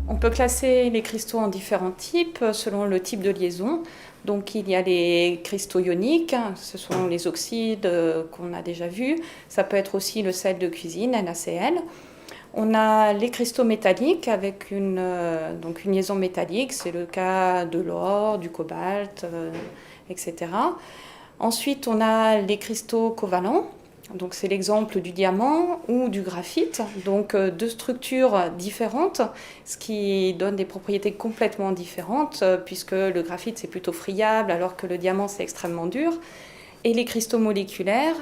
On peut classer les cristaux en différents types selon le type de liaison. Donc il y a les cristaux ioniques, ce sont les oxydes qu'on a déjà vus. Ça peut être aussi le sel de cuisine, NaCl. On a les cristaux métalliques avec donc une liaison métallique, c'est le cas de l'or, du cobalt, etc. Ensuite, on a les cristaux covalents. Donc c'est l'exemple du diamant ou du graphite, donc deux structures différentes, ce qui donne des propriétés complètement différentes, puisque le graphite c'est plutôt friable alors que le diamant c'est extrêmement dur. Et les cristaux moléculaires,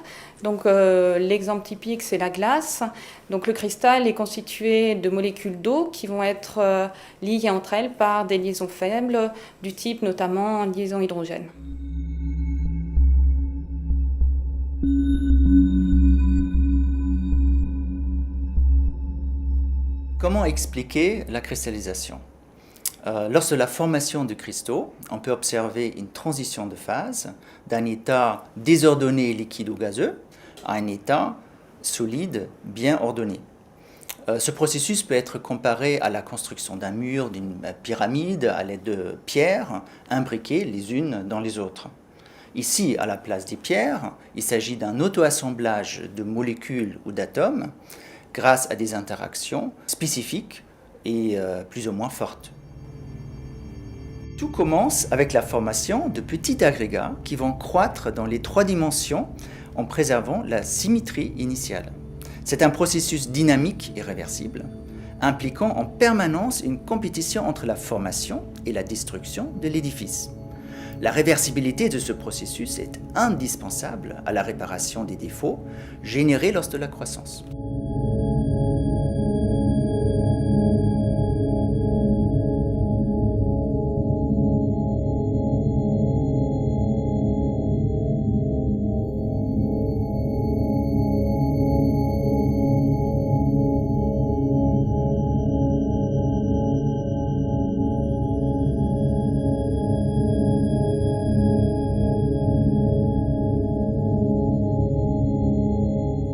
donc l'exemple typique c'est la glace. Donc le cristal est constitué de molécules d'eau qui vont être liées entre elles par des liaisons faibles, du type notamment liaison hydrogène. Comment expliquer la cristallisation? Lors de la formation du cristaux, on peut observer une transition de phase d'un état désordonné liquide ou gazeux à un état solide bien ordonné. Ce processus peut être comparé à la construction d'un mur, d'une pyramide à l'aide de pierres imbriquées les unes dans les autres. Ici, à la place des pierres, il s'agit d'un auto-assemblage de molécules ou d'atomes grâce à des interactions spécifiques et plus ou moins fortes. Tout commence avec la formation de petits agrégats qui vont croître dans les 3 dimensions en préservant la symétrie initiale. C'est un processus dynamique et réversible, impliquant en permanence une compétition entre la formation et la destruction de l'édifice. La réversibilité de ce processus est indispensable à la réparation des défauts générés lors de la croissance.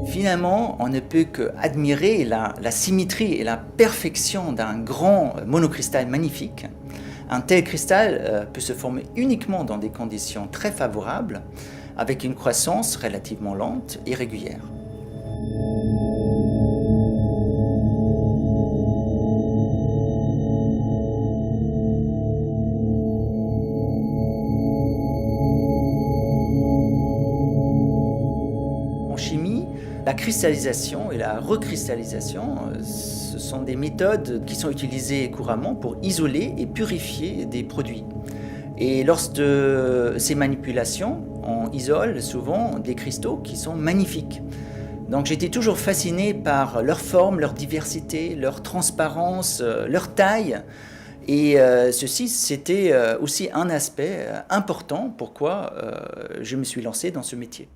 Finalement, on ne peut qu'admirer la symétrie et la perfection d'un grand monocristal magnifique. Un tel cristal peut se former uniquement dans des conditions très favorables, avec une croissance relativement lente et régulière. En chimie, la cristallisation et la recristallisation, ce sont des méthodes qui sont utilisées couramment pour isoler et purifier des produits. Et lors de ces manipulations, on isole souvent des cristaux qui sont magnifiques. Donc j'étais toujours fasciné par leur forme, leur diversité, leur transparence, leur taille. Et ceci, c'était aussi un aspect important pourquoi je me suis lancé dans ce métier.